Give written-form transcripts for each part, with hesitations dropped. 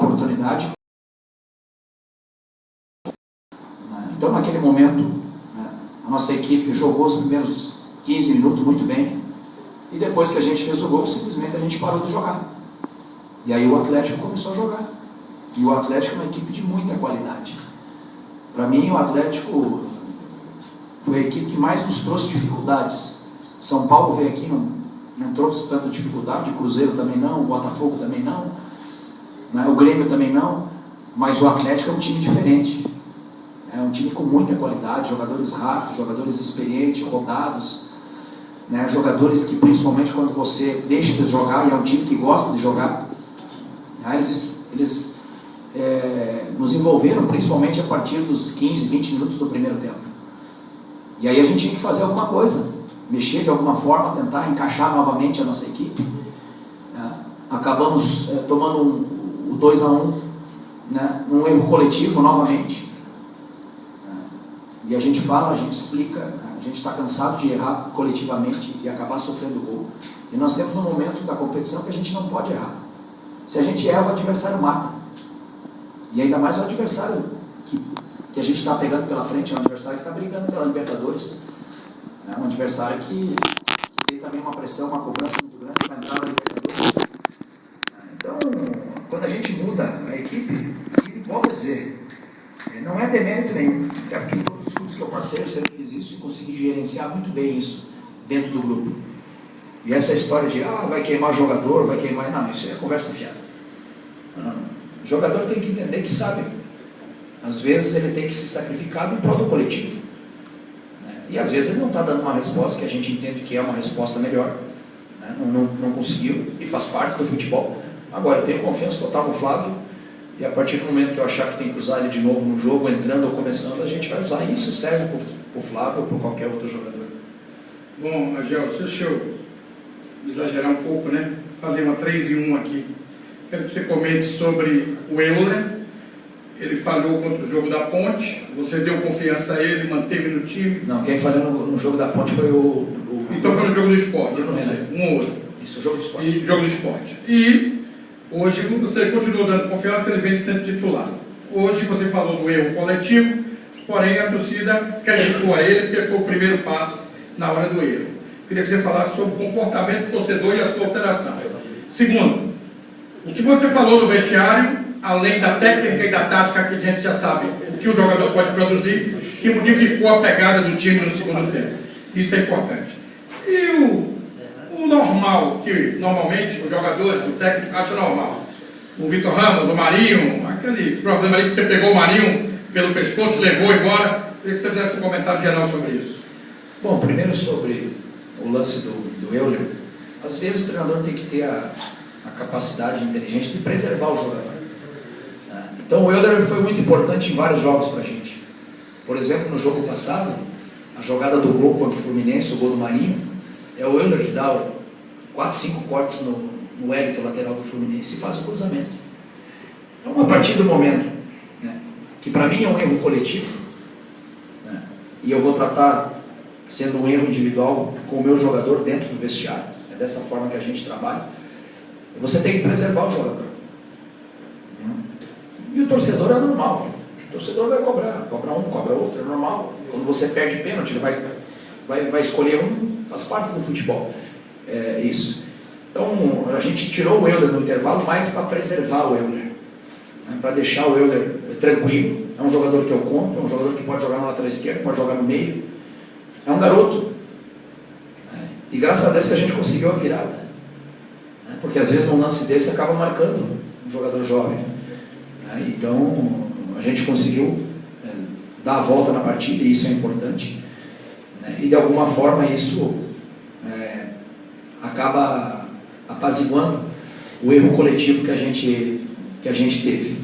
oportunidade. Então, naquele momento, a nossa equipe jogou os primeiros 15 minutos muito bem, e depois que a gente fez o gol, simplesmente a gente parou de jogar. E aí o Atlético começou a jogar. E o Atlético é uma equipe de muita qualidade. Para mim, o Atlético foi a equipe que mais nos trouxe dificuldades. São Paulo veio aqui, não trouxe tanta dificuldade, o Cruzeiro também não, o Botafogo também não, o Grêmio também não, mas o Atlético é um time diferente. É um time com muita qualidade, jogadores rápidos, jogadores experientes, rodados, jogadores que, principalmente quando você deixa de jogar, e é um time que gosta de jogar, eles nos envolveram principalmente a partir dos 15, 20 minutos do primeiro tempo. E aí a gente tinha que fazer alguma coisa, mexer de alguma forma, tentar encaixar novamente a nossa equipe. Acabamos tomando o 2-1, num erro coletivo novamente. E a gente fala, a gente explica, a gente está cansado de errar coletivamente e acabar sofrendo gol. E nós temos um momento da competição que a gente não pode errar. Se a gente erra, o adversário mata. E ainda mais o adversário que a gente está pegando pela frente, é um adversário que está brigando pela Libertadores. É um adversário que tem também uma pressão, uma cobrança muito grande para entrar na Libertadores. Então, quando a gente muda a equipe, e volto a dizer, não é demérito nenhum, até porque em todos os clubes que eu passei, eu sempre fiz isso e consegui gerenciar muito bem isso dentro do grupo. E essa história de, vai queimar jogador, vai queimar... Não, isso é conversa fiada. O jogador tem que entender que sabe. Às vezes ele tem que se sacrificar em prol do coletivo. E às vezes ele não está dando uma resposta que a gente entende que é uma resposta melhor. Não conseguiu, e faz parte do futebol. Agora, eu tenho confiança total no Flávio, e a partir do momento que eu achar que tem que usar ele de novo no jogo, entrando ou começando, a gente vai usar. E isso serve para o Flávio ou para qualquer outro jogador. Bom, Agel, deixa eu exagerar um pouco, fazer uma 3 em 1 aqui. Quero que você comente sobre o Euler. Ele falhou contra o jogo da Ponte, você deu confiança a ele, manteve no time? Não, quem falhou no jogo da Ponte foi Então foi no jogo do esporte, um ou outro. Isso, o jogo do esporte. E jogo do esporte. E hoje você continuou dando confiança, ele vem sendo titular. Hoje você falou do erro coletivo, porém a torcida criticou a ele porque foi o primeiro passe na hora do erro. Queria que você falasse sobre o comportamento do torcedor e a sua alteração. Segundo, o que você falou no vestiário, além da técnica e da tática que a gente já sabe, o que o jogador pode produzir, que modificou a pegada do time no segundo tempo. Isso é importante. E o normal, que normalmente os jogadores, o técnico acha normal. O Vitor Ramos, o Marinho, aquele problema ali que você pegou o Marinho pelo pescoço, levou embora. Queria que você fizesse um comentário geral sobre isso. Bom, primeiro sobre o lance do Euler. Às vezes o treinador tem que ter a capacidade inteligente de preservar o jogador. Então o Euler foi muito importante em vários jogos para a gente. Por exemplo, no jogo passado, a jogada do gol contra o Fluminense, o gol do Marinho, é o Euler que dá 4, 5 cortes no élito lateral do Fluminense e faz o cruzamento. Então, a partir do momento, que para mim é um erro coletivo, e eu vou tratar sendo um erro individual com o meu jogador dentro do vestiário, é dessa forma que a gente trabalha, você tem que preservar o jogador. E o torcedor é normal. O torcedor vai cobra um, cobra outro, é normal. Quando você perde pênalti, ele vai escolher um, faz parte do futebol. É isso. Então, a gente tirou o Euler no intervalo mais para preservar o Euler, para deixar o Euler tranquilo. É um jogador que eu conto, é um jogador que pode jogar na lateral esquerda, pode jogar no meio. É um garoto. E graças a Deus que a gente conseguiu a virada. Porque às vezes um lance desse acaba marcando um jogador jovem. Então, a gente conseguiu dar a volta na partida, e isso é importante. E de alguma forma isso acaba apaziguando o erro coletivo que a gente teve.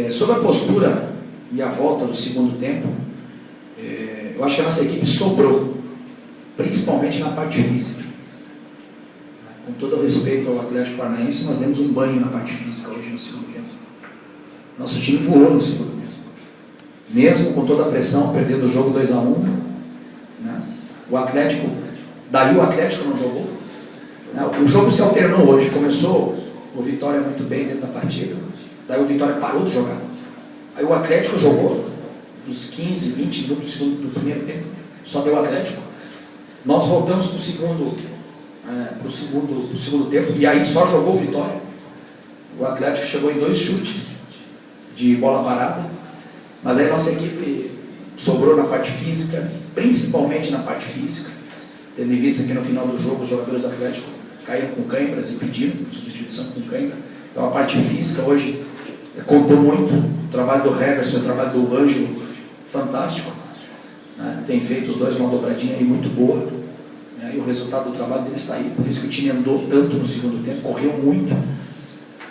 Sobre a postura e a volta do segundo tempo, eu acho que a nossa equipe sobrou, principalmente na parte física. Com todo respeito ao Atlético Paranaense, nós demos um banho na parte física hoje no segundo tempo. Nosso time voou no segundo tempo. Mesmo com toda a pressão, perdendo o jogo 2-1, o Atlético, daí o Atlético não jogou. O jogo se alternou hoje. Começou o Vitória muito bem dentro da partida. Daí o Vitória parou de jogar. Aí o Atlético jogou, dos 15, 20 minutos do primeiro tempo, só deu o Atlético. Nós voltamos para o segundo tempo, e aí só jogou o Vitória. O Atlético chegou em 2 chutes de bola parada, mas aí a nossa equipe sobrou na parte física, principalmente na parte física, tendo em vista que no final do jogo os jogadores do Atlético caíram com cãibras e pediram substituição com cãibra. Então a parte física hoje contou muito. O trabalho do Heverson, o trabalho do Ângelo, fantástico, né? Tem feito os dois uma dobradinha aí muito boa, né? E o resultado do trabalho deles está aí. Por isso que o time andou tanto no segundo tempo, correu muito,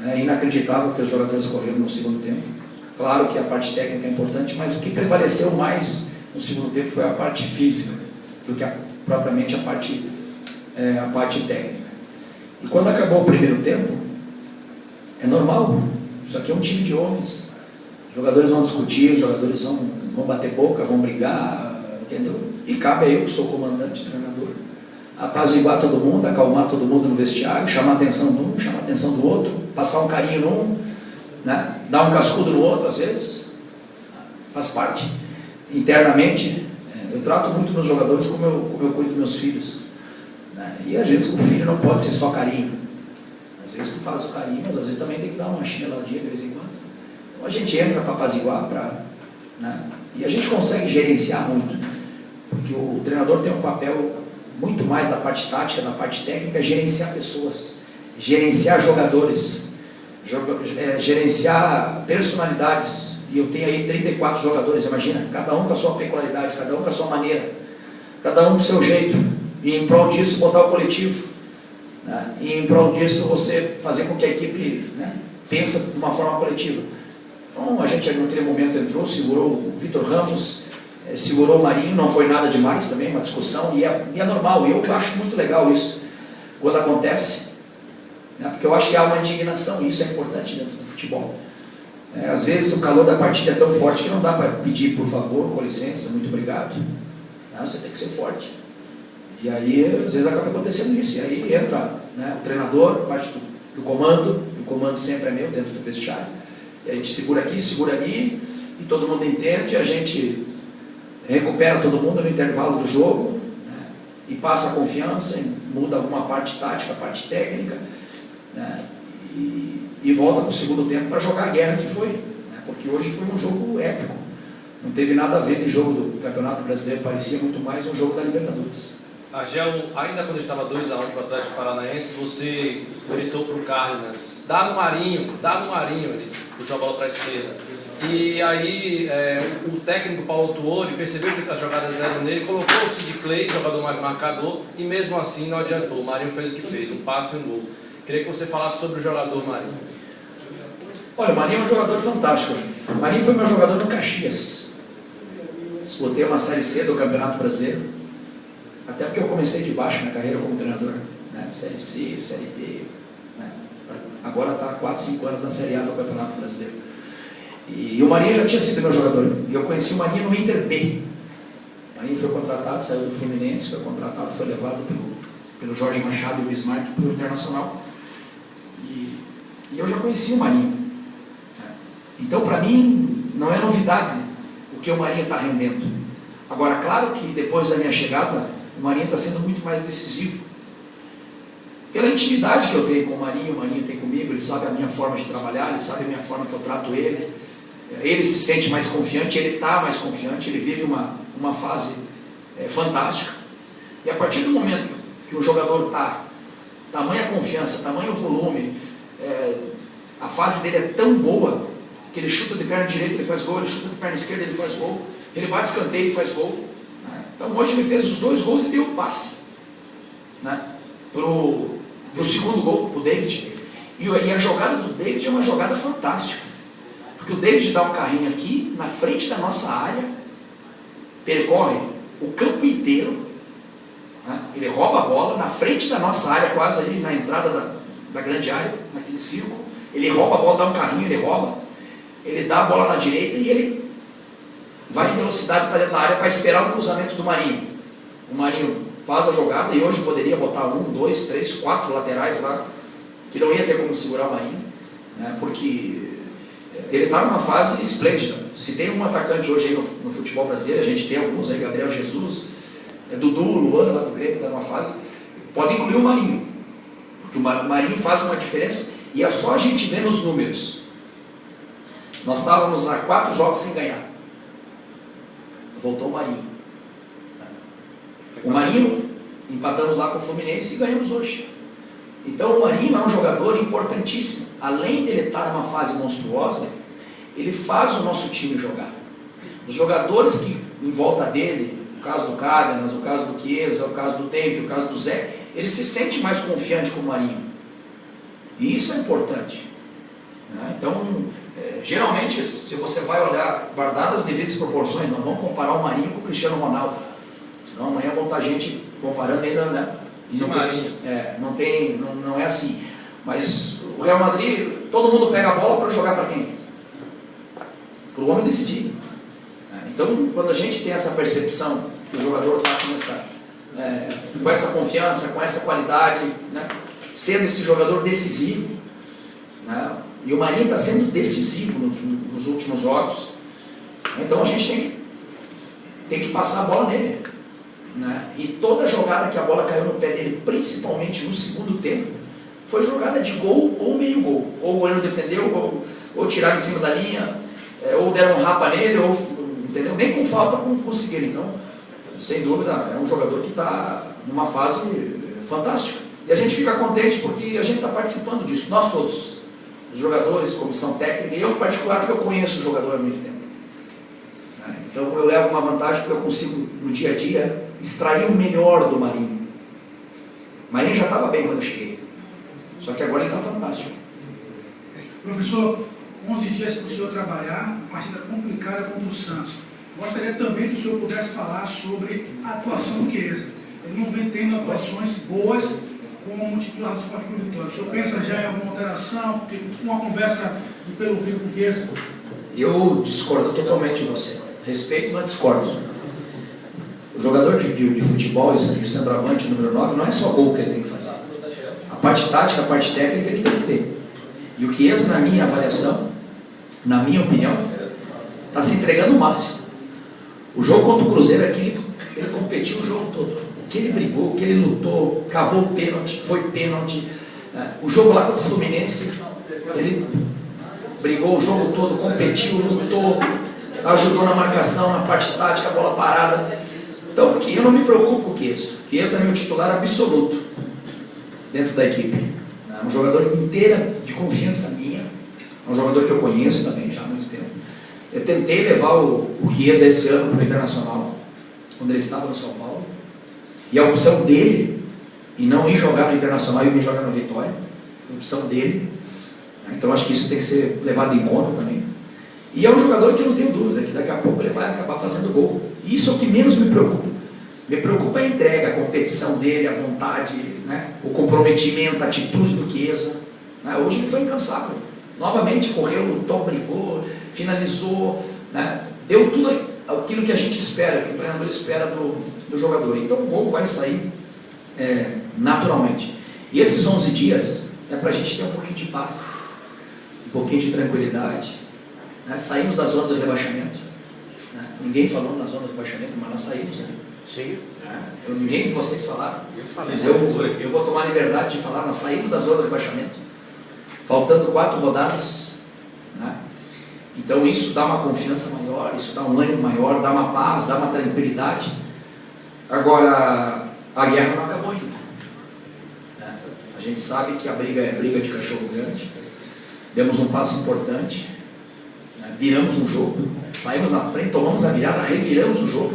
né? É inacreditável que os jogadores correram no segundo tempo. Claro que a parte técnica é importante, mas o que prevaleceu mais no segundo tempo foi a parte física do que propriamente a parte técnica. E quando acabou o primeiro tempo, é normal, isso aqui é um time de homens, os jogadores vão discutir, os jogadores vão bater boca, vão brigar, entendeu? E cabe a eu, que sou comandante, treinador, apaziguar todo mundo, acalmar todo mundo no vestiário, chamar a atenção de um, chamar a atenção do outro, passar um carinho num, né? Dar um cascudo no outro, às vezes, faz parte. Internamente, eu trato muito meus jogadores como eu cuido dos meus filhos, né? E às vezes com o filho não pode ser só carinho. Às vezes tu faz o carinho, mas às vezes também tem que dar uma chineladinha de vez em quando. Então a gente entra para apaziguar, né? E a gente consegue gerenciar muito, porque o treinador tem um papel muito mais da parte tática, da parte técnica, gerenciar pessoas, gerenciar jogadores, gerenciar personalidades. E eu tenho aí 34 jogadores, imagina, cada um com a sua peculiaridade, cada um com a sua maneira, cada um com o seu jeito, e em prol disso botar o coletivo, né? E em prol disso você fazer com que a equipe, né, pense de uma forma coletiva. Então a gente naquele momento entrou, segurou o Vitor Ramos, segurou o Marinho, não foi nada demais também, uma discussão, e é normal, e eu acho muito legal isso, quando acontece, né, porque eu acho que há uma indignação, e isso é importante dentro do futebol. Às vezes o calor da partida é tão forte que não dá para pedir, por favor, com licença, muito obrigado. Não, você tem que ser forte. E aí, às vezes acaba acontecendo isso, e aí entra, né, o treinador, parte do comando, o comando sempre é meu, dentro do vestiário, e a gente segura aqui, segura ali, e todo mundo entende, a gente recupera todo mundo no intervalo do jogo, né, e passa a confiança, muda alguma parte tática, parte técnica, né, e volta para o segundo tempo para jogar a guerra que foi, né, porque hoje foi um jogo épico, não teve nada a ver de jogo do Campeonato Brasileiro, parecia muito mais um jogo da Libertadores. Argel, ainda quando estava 2-1 para o Atlético Paranaense, você gritou para o Cárdenas, dá no Marinho, ele puxou a bola para a esquerda. E aí o técnico Paulo Tuori percebeu que as jogadas eram nele, colocou o Sid Clay, jogador mais marcador, e mesmo assim não adiantou. O Marinho fez o que fez, um passe e um gol. Queria que você falasse sobre o jogador Marinho. Olha, o Marinho é um jogador fantástico. O Marinho foi meu jogador no Caxias. Disputei uma Série C do Campeonato Brasileiro. Até porque eu comecei de baixo na carreira como treinador, né? Série C, Série B, né? Agora está há 4, 5 anos na Série A do Campeonato Brasileiro. E o Marinho já tinha sido meu jogador. E eu conheci o Marinho no Inter B. O Marinho foi contratado, saiu do Fluminense, foi contratado, foi levado pelo Jorge Machado e o Bismarck para o Internacional. E eu já conheci o Marinho. Então, para mim, não é novidade o que o Marinho está rendendo. Agora, claro que depois da minha chegada, o Marinho está sendo muito mais decisivo. Pela intimidade que eu tenho com o Marinho tem comigo, ele sabe a minha forma de trabalhar, ele sabe a minha forma que eu trato ele. Ele se sente mais confiante, ele está mais confiante, ele vive uma fase fantástica. E a partir do momento que o jogador está, tamanha confiança, tamanho volume, a fase dele é tão boa, que ele chuta de perna direita, ele faz gol, ele chuta de perna esquerda, ele faz gol, ele bate escanteio e faz gol. Então hoje ele fez os 2 gols e deu o passe, né, pro segundo gol, pro David. E a jogada do David é uma jogada fantástica, porque o David dá um carrinho aqui, na frente da nossa área, percorre o campo inteiro, né, ele rouba a bola, na frente da nossa área, quase ali na entrada da grande área, naquele círculo, ele rouba a bola, dá um carrinho, ele dá a bola na direita e ele vai em velocidade para dentro da área para esperar o cruzamento do Marinho. O Marinho faz a jogada e hoje poderia botar 1, 2, 3, 4 laterais lá, que não ia ter como segurar o Marinho, né, porque ele está numa fase esplêndida. Se tem um atacante hoje aí no futebol brasileiro, a gente tem alguns aí, Gabriel Jesus, Dudu, Luan lá do Grêmio, está numa fase, pode incluir o Marinho, porque o Marinho faz uma diferença, e é só a gente ver nos números. Nós estávamos há 4 jogos sem ganhar, voltou o Marinho. O Marinho, empatamos lá com o Fluminense e ganhamos hoje. Então o Marinho é um jogador importantíssimo. Além de ele estar numa fase monstruosa, ele faz o nosso time jogar. Os jogadores que em volta dele, o caso do Cárdenas, o caso do Chiesa, o caso do David, o caso do Zé, ele se sente mais confiante com o Marinho. E isso é importante. Então, geralmente, se você vai olhar, guardadas as devidas proporções, não vamos comparar o Marinho com o Cristiano Ronaldo. Senão amanhã vão estar gente comparando ainda, né? E não é assim. Mas o Real Madrid, todo mundo pega a bola para jogar para quem? Para o homem decidir. Então, quando a gente tem essa percepção que o jogador está com essa confiança, com essa qualidade, né, sendo esse jogador decisivo, né, e o Marinho está sendo decisivo nos últimos jogos, então a gente tem que passar a bola nele. Né? E toda jogada que a bola caiu no pé dele, principalmente no segundo tempo, foi jogada de gol ou meio gol. Ou o goleiro defendeu, ou tiraram em cima da linha, ou deram um rapa nele, ou, entendeu? Nem com falta conseguiram. Então, sem dúvida, é um jogador que está numa fase fantástica. E a gente fica contente porque a gente está participando disso, nós todos. Os jogadores, comissão técnica, e eu em particular, porque eu conheço o jogador há muito tempo. Então eu levo uma vantagem porque eu consigo, no dia a dia, extrair o melhor do Marinho. O Marinho já estava bem quando eu cheguei, só que agora ele está fantástico. Professor, 11 dias para o senhor trabalhar, uma partida complicada contra o Santos. Gostaria também que o senhor pudesse falar sobre a atuação do Chiesa. Ele não vem tendo atuações boas como titular do Sport Clube Vitória. O senhor pensa já em alguma alteração? Porque uma conversa pelo vídeo com o Chiesa. Eu discordo totalmente de você. Respeito, mas discordo. O jogador de futebol, de centroavante, número 9, não é só gol que ele tem que fazer. A parte tática, a parte técnica ele tem que ter. E o Chiesa, na minha avaliação, na minha opinião, está se entregando o máximo. O jogo contra o Cruzeiro aqui, ele competiu o jogo todo. O que ele brigou, o que ele lutou, cavou o pênalti, foi pênalti. O jogo lá contra o Fluminense, ele brigou o jogo todo, competiu, lutou, ajudou na marcação, na parte tática, a bola parada. Então, eu não me preocupo com o Chiesa. Chiesa é meu titular absoluto dentro da equipe. É um jogador inteira de confiança minha. É um jogador que eu conheço também já há muito tempo. Eu tentei levar o Chiesa esse ano para o Internacional, quando ele estava no São Paulo. E a opção dele, em não ir jogar no Internacional e vir jogar no Vitória, a opção dele. Então, acho que isso tem que ser levado em conta também. E é um jogador que eu não tenho dúvida, que daqui a pouco ele vai acabar fazendo gol. Isso é o que menos me preocupa. Me preocupa a entrega, a competição dele, a vontade, né? O comprometimento, a atitude do Chiesa. Hoje ele foi incansável. Novamente correu, lutou, brigou, finalizou, né? Deu tudo aquilo que a gente espera, que o treinador espera do jogador. Então o gol vai sair naturalmente. E esses 11 dias é para a gente ter um pouquinho de paz, um pouquinho de tranquilidade. Saímos da zona do rebaixamento. Ninguém falou na zona do rebaixamento, mas nós saímos. Sim. Ninguém de vocês falaram. Mas eu vou tomar a liberdade de falar, nós saímos da zona do rebaixamento. Faltando 4 rodadas. Então isso dá uma confiança maior, isso dá um ânimo maior, dá uma paz, dá uma tranquilidade. Agora, a guerra não acabou ainda. A gente sabe que a briga é briga de cachorro grande. Demos um passo importante. Viramos um jogo, saímos na frente, tomamos a virada, reviramos o jogo.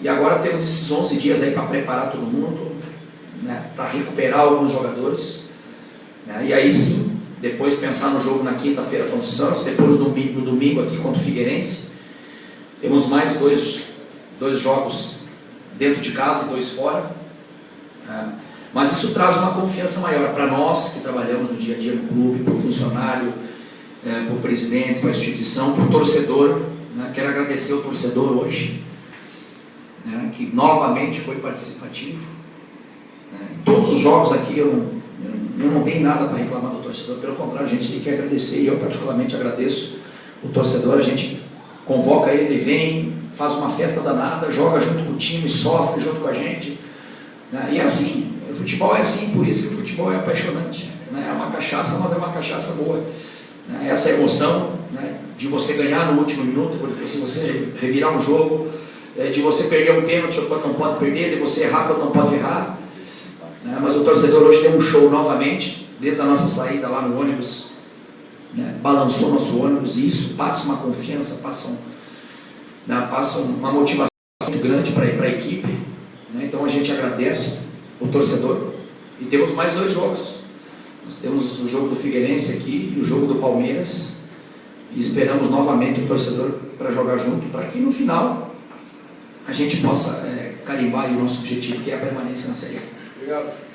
E agora temos esses 11 dias aí para preparar todo mundo, para recuperar alguns jogadores. E aí sim, depois pensar no jogo na quinta-feira contra o Santos, depois no domingo aqui contra o Figueirense. Temos mais dois jogos dentro de casa e 2 fora. Mas isso traz uma confiança maior para nós que trabalhamos no dia a dia no clube, para o funcionário, para o presidente, para a instituição, para o torcedor. Quero agradecer ao torcedor hoje, que novamente foi participativo. Em todos os jogos aqui eu eu não tenho nada para reclamar do torcedor, pelo contrário, a gente tem que agradecer, e eu particularmente agradeço o torcedor, a gente convoca ele, vem, faz uma festa danada, joga junto com o time, sofre junto com a gente, né? E é assim, o futebol é assim, por isso que o futebol é apaixonante, né? É uma cachaça, mas é uma cachaça boa, né? Essa emoção, né, de você ganhar no último minuto, se você revirar um jogo, de você perder um pênalti quando não pode perder, de você errar quando não pode errar, né? Mas o torcedor hoje deu um show novamente, desde a nossa saída lá no ônibus, né? Balançou nosso ônibus, e isso passa uma confiança, passa uma motivação muito grande para a equipe, né? Então a gente agradece o torcedor, e temos mais 2 jogos, nós temos o jogo do Figueirense aqui e o jogo do Palmeiras, e esperamos novamente o torcedor para jogar junto, para que no final a gente possa carimbar aí o nosso objetivo, que é a permanência na Série A. Obrigado.